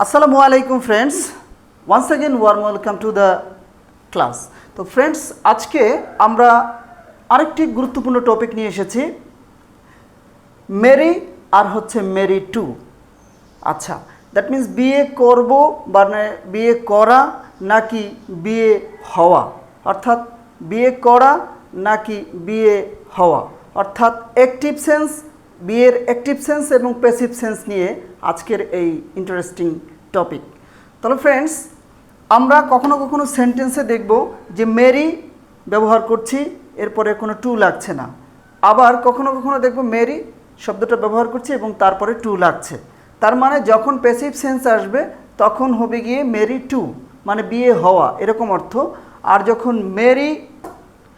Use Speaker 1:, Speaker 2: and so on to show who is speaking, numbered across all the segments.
Speaker 1: আসসালামু আলাইকুম friends, once again warm welcome to the class. তো ফ্রেন্ডস, আজকে আমরা আরেকটি গুরুত্বপূর্ণ টপিক নিয়ে এসেছি, মেরি আর হচ্ছে মেরি টু। আচ্ছা, দ্যাট মিন্স বিয়ে করব মানে বিয়ে করা নাকি বিয়ে হওয়া, অর্থাৎ বিয়ে করা নাকি বিয়ে হওয়া, অর্থাৎ অ্যাক্টিভ সেন্স, বিয়ের অ্যাক্টিভ সেন্স এবং প্যাসিভ সেন্স নিয়ে আজকের এই ইন্টারেস্টিং টপিক। তাহলে ফ্রেন্ডস, আমরা কখনো কখনো সেন্টেন্সে দেখব যে মেরি ব্যবহার করছি, এরপরে কোনো টু লাগছে না। আবার কখনো কখনো দেখব মেরি শব্দটা ব্যবহার করছি এবং তারপরে টু লাগছে। তার মানে যখন প্যাসিভ সেন্স আসবে তখন হবে গিয়ে মেরি টু, মানে বিয়ে হওয়া এরকম অর্থ। আর যখন মেরি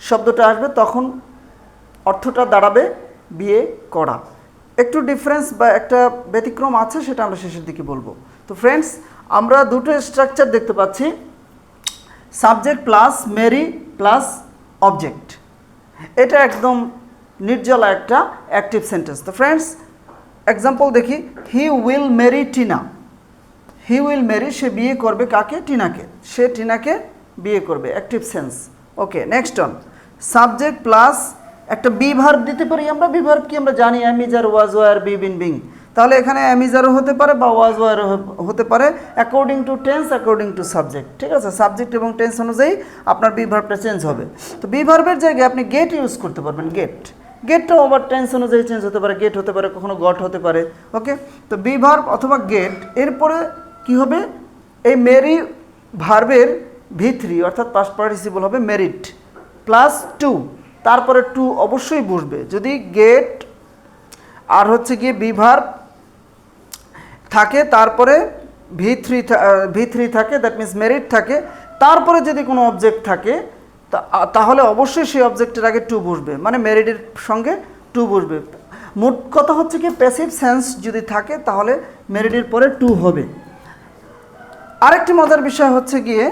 Speaker 1: শব্দটা আসবে তখন অর্থটা দাঁড়াবে বিয়ে করা। একটু ডিফারেন্স বা একটা ব্যতিক্রম আছে, সেটা আমরা শেষের দিকে বলবো। তো ফ্রেন্ডস, আমরা দুটো স্ট্রাকচার দেখতে পাচ্ছি, subject plus marry plus object. এটা একদম নির্জলা একটা অ্যাক্টিভ সেন্টেন্স। তো ফ্রেন্ডস, এক্সাম্পল দেখি, he will marry Tina. He will marry, সে বিয়ে করবে কাকে? টিনাকে। সে টিনাকে বিয়ে করবে, active sense. Okay, next on, subject plus একটা বি ভার্ব দিতে পারি আমরা। বি ভার্ব কি আমরা জানি, am is are, was, were, be, been, being. তাহলে এখানে অ্যামিজারও হতে পারে বা ওয়াজ, ওয়ারও হতে পারে, according to tense, according to subject. ঠিক আছে, সাবজেক্ট এবং টেন্স অনুযায়ী আপনার বি ভার্বটা চেঞ্জ হবে। তো বি ভার্বের জায়গায় আপনি গেট ইউজ করতে পারবেন। গেটটাও আবার টেন্স অনুযায়ী চেঞ্জ হতে পারে, গেট হতে পারে, কখনো গট হতে পারে। ওকে, তো বি ভার্ব অথবা গেট, এরপরে কি হবে, এই মেরি ভার্বের ভি3 অর্থাৎ পাস্ট পার্টিসিপল হবে মেরিট প্লাস টু, তারপরে টু অবশ্যই বসবে। যদি গেট আর হচ্ছে গিয়ে বি ভার্ব থাকে, তারপরে ভি3 থাকে, দ্যাট মিন্স মেরিট থাকে, তারপরে যদি কোনো অবজেক্ট থাকে তাহলে অবশ্যই সেই অবজেক্টের আগে টু বসবে, মানে মেরিটের সঙ্গে টু বসবে। মোট কথা হচ্ছে কি, প্যাসিভ সেন্স যদি থাকে তাহলে মেরিটের পরে টু হবে। আরেকটি মজার বিষয় হচ্ছে গিয়ে,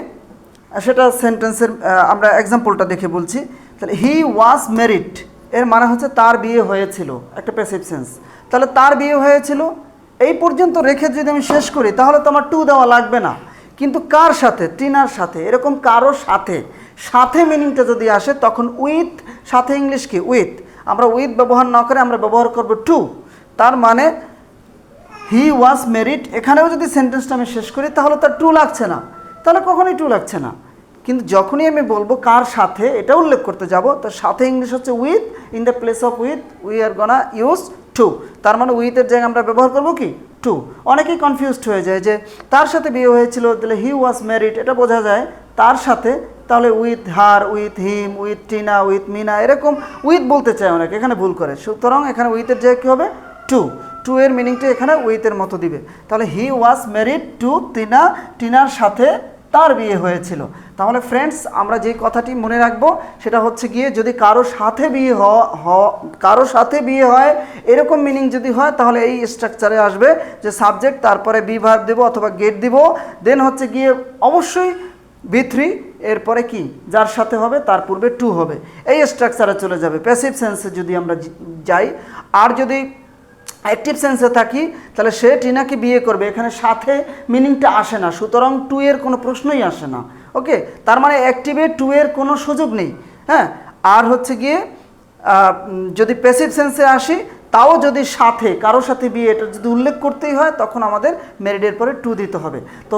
Speaker 1: সেটা সেন্টেন্সের আমরা এক্সাম্পলটা দেখে বলছি। তাহলে হি ওয়াজ মেরিড, এর মানে হচ্ছে তার বিয়ে হয়েছিল, একটা প্যাসিভ সেন্স। তাহলে তার বিয়ে হয়েছিল এই পর্যন্ত রেখে যদি আমি শেষ করি তাহলে তো আমার টু দেওয়া লাগবে না। কিন্তু কার সাথে? টিনার সাথে। এরকম কারো সাথে, সাথে মিনিংটা যদি আসে তখন উইথ, সাথে ইংলিশ কি উইথ, আমরা উইথ ব্যবহার না করে আমরা ব্যবহার করব টু। তার মানে হি ওয়াজ মেরিড, এখানেও যদি সেন্টেন্সটা আমি শেষ করি তাহলে তার টু লাগছে না, তাহলে কখনোই টু লাগছে না। কিন্তু যখনই আমি বলবো কার সাথে, এটা উল্লেখ করতে যাব, তার সাথে ইংলিশ হচ্ছে with, in the place of with we are gonna use to. তার মানে উইথের জায়গায় আমরা ব্যবহার করব কি টু। অনেকেই কনফিউজড হয়ে যায় যে তার সাথে বিয়ে হয়েছিল, তাহলে হি ওয়াজ ম্যারিড, এটা বোঝা যায় তার সাথে, তাহলে with her, with him, with Tina, with Mina, এরকম উইথ বলতে চায় অনেকে, এখানে ভুল করে। সুতরাং এখানে উইথের জায়গায় কী হবে? টু। টু এর মিনিংটা এখানে উইথের মতো দিবে। তাহলে হি ওয়াজ ম্যারিড টু টিনা, টিনার সাথে তার বিয়ে হয়েছিল। তাহলে ফ্রেন্ডস, আমরা যে কথাটি মনে রাখবো সেটা হচ্ছে গিয়ে, যদি কারো সাথে বিয়ে হয় এরকম মিনিং যদি হয় তাহলে এই স্ট্রাকচারে আসবে যে সাবজেক্ট, তারপরে বি ভার্ব দেবো অথবা গেট দিব, দেন হচ্ছে গিয়ে অবশ্যই বি3, এরপরে কি যার সাথে হবে তার পূর্বে টু হবে, এই স্ট্রাকচারে চলে যাবে প্যাসিভ সেন্সে যদি আমরা যাই। আর যদি অ্যাক্টিভ সেন্সে থাকি তাহলে সে টিনাকে বিয়ে করবে, এখানে সাথে মিনিংটা আসে না, সুতরাং টু এর কোনো প্রশ্নই আসে না। ওকে, তার মানে অ্যাক্টিভে টু এর কোনো সুযোগ নেই। হ্যাঁ, আর হচ্ছে গিয়ে যদি প্যাসিভ সেন্সে আসি, তাও যদি সাথে কারোর সাথে বিয়ে, এটা যদি উল্লেখ করতেই হয় তখন আমাদের মেরিডের পরে টু দিতে হবে। তো